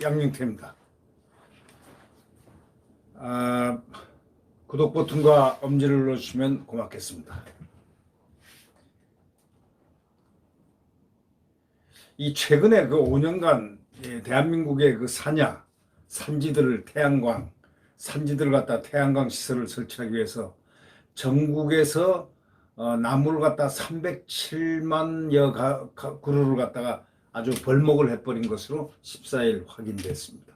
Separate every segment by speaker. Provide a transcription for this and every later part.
Speaker 1: 양윤태입니다. 구독 버튼과 엄지를 눌러주시면 고맙겠습니다. 이 최근에 그 5년간 대한민국의 그 산지들을 태양광, 산지들을 갖다 태양광 시설을 설치하기 위해서 전국에서 나무를 갖다 307만여 그루를 갖다가 아주 벌목을 해버린 것으로 14일 확인됐습니다.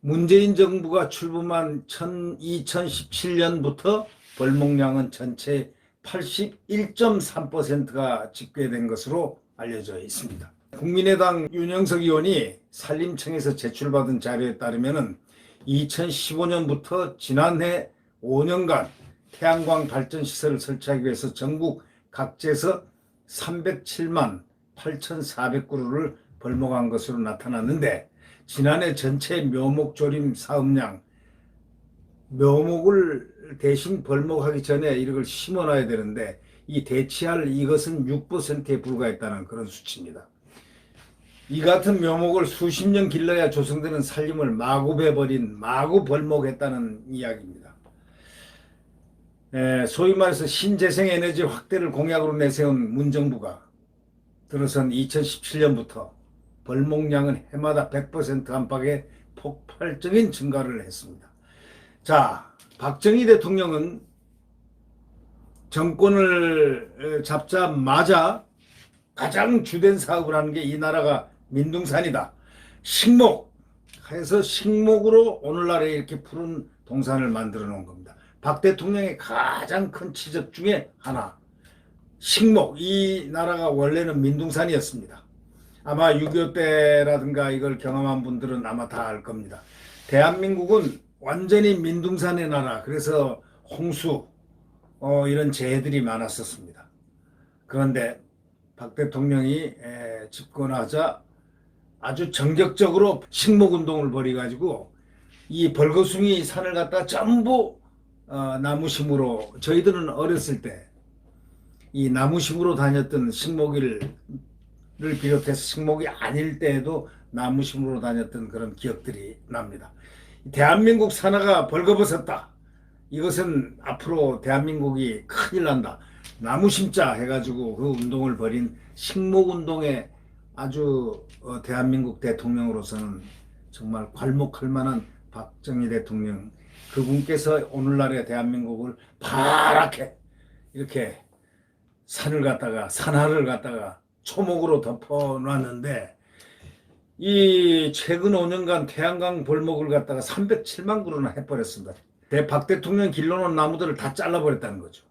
Speaker 1: 문재인 정부가 출범한 2017년부터 벌목량은 전체 81.3%가 집계된 것으로 알려져 있습니다. 국민의당 윤영석 의원이 산림청에서 제출받은 자료에 따르면 2015년부터 지난해 5년간 태양광 발전시설을 설치하기 위해서 전국 각지에서 307만 8,400그루를 벌목한 것으로 나타났는데, 지난해 전체 묘목 조림 사업량, 묘목을 대신 벌목하기 전에 이걸 심어놔야 되는데 이 대체할 이것은 6%에 불과했다는 그런 수치입니다. 이 같은 묘목을 수십 년 길러야 조성되는 산림을 마구 베버린, 마구 벌목했다는 이야기입니다. 소위 말해서 신재생에너지 확대를 공약으로 내세운 문정부가 들어선 2017년부터 벌목량은 해마다 100% 안팎의 폭발적인 증가를 했습니다. 자, 박정희 대통령은 정권을 잡자마자 가장 주된 사업을 하는 게 이 나라가 민둥산이다, 식목 해서 식목으로 오늘날에 이렇게 푸른 동산을 만들어 놓은 겁니다. 박 대통령의 가장 큰 치적 중에 하나, 식목. 이 나라가 원래는 민둥산이었습니다. 아마 6.25 때라든가 이걸 경험한 분들은 아마 다 알 겁니다. 대한민국은 완전히 민둥산의 나라, 그래서 홍수 이런 재해들이 많았었습니다. 그런데 박 대통령이 집권하자 아주 전격적으로 식목운동을 벌여가지고 이 벌거숭이 산을 갖다 전부 나무심으로, 저희들은 어렸을 때 이 나무심으로 다녔던, 식목일을 비롯해서 식목이 아닐 때에도 나무심으로 다녔던 그런 기억들이 납니다. 대한민국 산하가 벌거벗었다, 이것은 앞으로 대한민국이 큰일 난다, 나무 심자 해가지고 그 운동을 벌인 식목운동에 아주 대한민국 대통령으로서는 정말 괄목할 만한 박정희 대통령, 그분께서 오늘날의 대한민국을 파랗게 이렇게 산하를 갖다가 초목으로 덮어놨는데, 이 최근 5년간 태양광 벌목을 갖다가 307만 그루나 해버렸습니다. 박 대통령 길러놓은 나무들을 다 잘라버렸다는 거죠.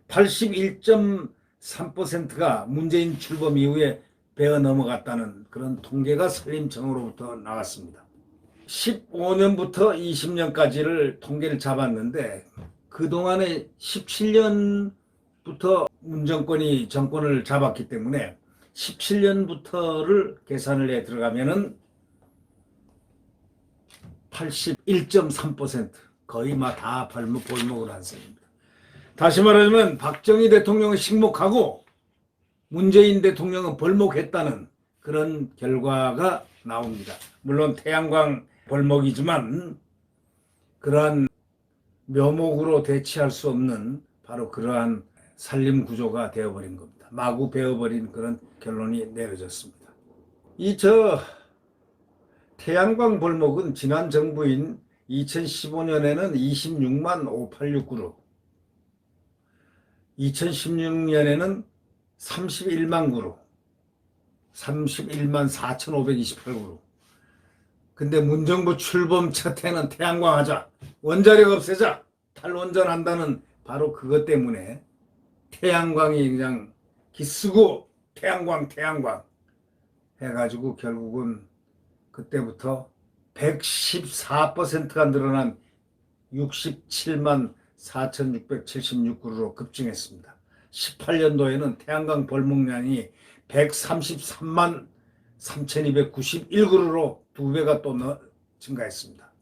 Speaker 1: 81.3%가 문재인 출범 이후에 베어 넘어갔다는 그런 통계가 산림청으로부터 나왔습니다. 15년부터 20년까지를 통계를 잡았는데, 그동안에 17년부터 문정권이 정권을 잡았기 때문에 17년부터를 계산을 해 들어가면은 81.3%, 거의 다 벌목을 한 셈입니다. 다시 말하자면 박정희 대통령은 식목하고 문재인 대통령은 벌목했다는 그런 결과가 나옵니다. 물론 태양광 벌목이지만 그러한 묘목으로 대체할 수 없는 바로 그러한 산림 구조가 되어버린 겁니다. 마구 베어버린 그런 결론이 내려졌습니다. 태양광 벌목은 지난 정부인 2015년에는 26만 586그루, 2016년에는 31만 그루, 31만 4,528그루. 근데 문정부 출범 첫 해는 태양광 하자, 원자력 없애자, 탈원전한다는 바로 그것 때문에 태양광이 그냥 기쓰고 태양광 해가지고 결국은 그때부터 114%가 늘어난 67만 4,676그루로 급증했습니다. 18년도에는 태양광 벌목량이 133만 3,291그루로 2배가 또 증가했습니다.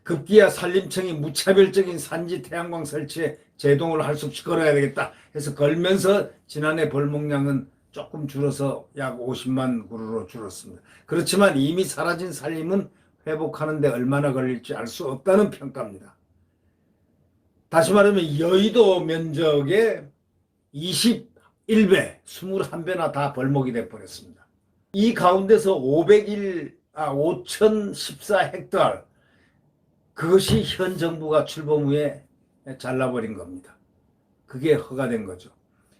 Speaker 1: 급기야 산림청이 무차별적인 산지 태양광 설치에 제동을 할 수 없이 걸어야 되겠다 해서 걸면서 지난해 벌목량은 조금 줄어서 약 50만 그루로 줄었습니다. 그렇지만 이미 사라진 산림은 회복하는 데 얼마나 걸릴지 알 수 없다는 평가입니다. 다시 말하면 여의도 면적의 21배, 21배나 다 벌목이 돼버렸습니다. 이 가운데서 5014헥타르, 그것이 현 정부가 출범 후에 잘라버린 겁니다. 그게 허가된 거죠.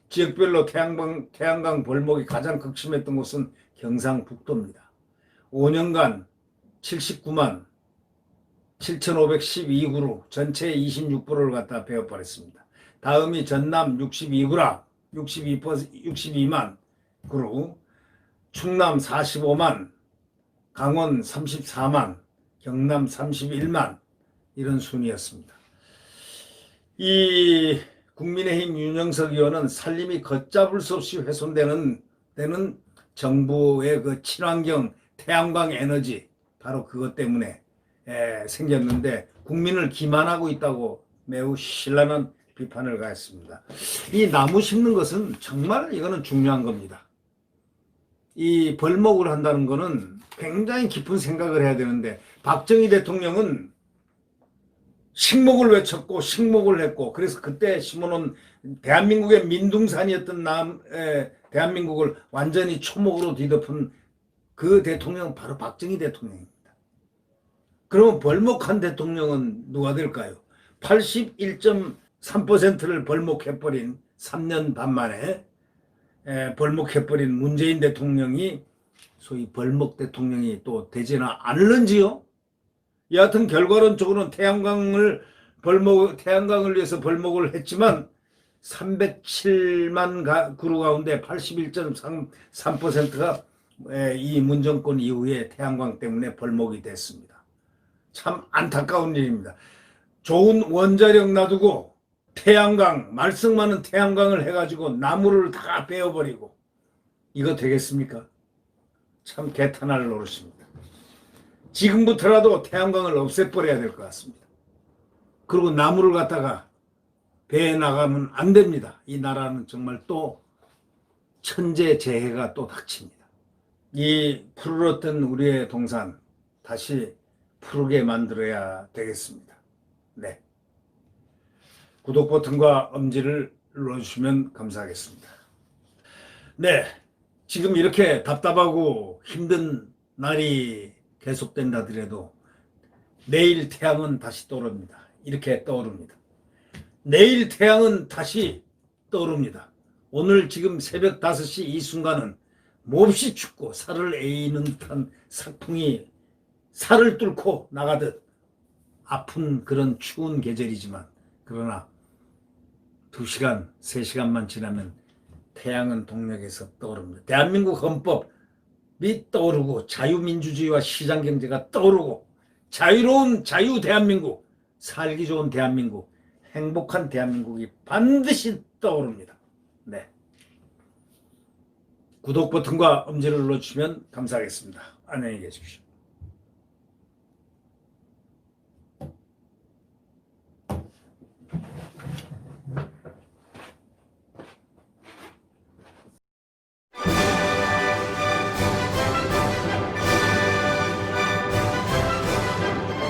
Speaker 1: 지역별로 태양광 벌목이 가장 극심했던 곳은 경상북도입니다. 5년간 79만 7,512그루, 전체 26%를 갖다 베어버렸습니다. 다음이 전남 62만 그루, 충남 45만, 강원 34만, 경남 31만, 이런 순이었습니다. 이 국민의힘 윤영석 의원은 산림이 걷잡을 수 없이 훼손되는 정부의 그 친환경 태양광 에너지, 바로 그것 때문에 생겼는데 국민을 기만하고 있다고 매우 신랄한 비판을 가했습니다. 이 나무 심는 것은 정말 이거는 중요한 겁니다. 이 벌목을 한다는 것은 굉장히 깊은 생각을 해야 되는데, 박정희 대통령은 식목을 외쳤고 식목을 했고, 그래서 그때 심어놓은 대한민국의 민둥산이었던 대한민국을 완전히 초목으로 뒤덮은 그 대통령은 바로 박정희 대통령입니다. 그러면 벌목한 대통령은 누가 될까요? 81.3%를 벌목해버린 3년 반 만에 벌목해버린 문재인 대통령이 소위 벌목 대통령이 또 되지나 않을런지요? 여하튼 결과론적으로는 태양광을 위해서 벌목을 했지만 307만 그루 가운데 81.3%가 이 문정권 이후에 태양광 때문에 벌목이 됐습니다. 참 안타까운 일입니다. 좋은 원자력 놔두고 태양광, 말썽 많은 태양광을 해가지고 나무를 다 베어버리고, 이거 되겠습니까? 참 개탄할 노릇입니다. 지금부터라도 태양광을 없애버려야 될 것 같습니다. 그리고 나무를 갖다가 베어 나가면 안 됩니다. 이 나라는 정말 또 천재재해가 또 닥칩니다. 이 푸르렀던 우리의 동산 다시 푸르게 만들어야 되겠습니다. 네. 구독 버튼과 엄지를 눌러주시면 감사하겠습니다. 네. 지금 이렇게 답답하고 힘든 날이 계속된다 하더라도 내일 태양은 다시 떠오릅니다. 이렇게 떠오릅니다. 내일 태양은 다시 떠오릅니다. 오늘 지금 새벽 5시 이 순간은 몹시 춥고 살을 에이는 듯한 sak풍이 살을 뚫고 나가듯 아픈 그런 추운 계절이지만, 그러나 2시간, 3시간만 지나면 태양은 동력에서 떠오릅니다. 대한민국 헌법이 떠오르고 자유민주주의와 시장경제가 떠오르고 자유로운 자유 대한민국, 살기 좋은 대한민국, 행복한 대한민국이 반드시 떠오릅니다. 네. 구독 버튼과 엄지를 눌러주시면 감사하겠습니다. 안녕히 계십시오.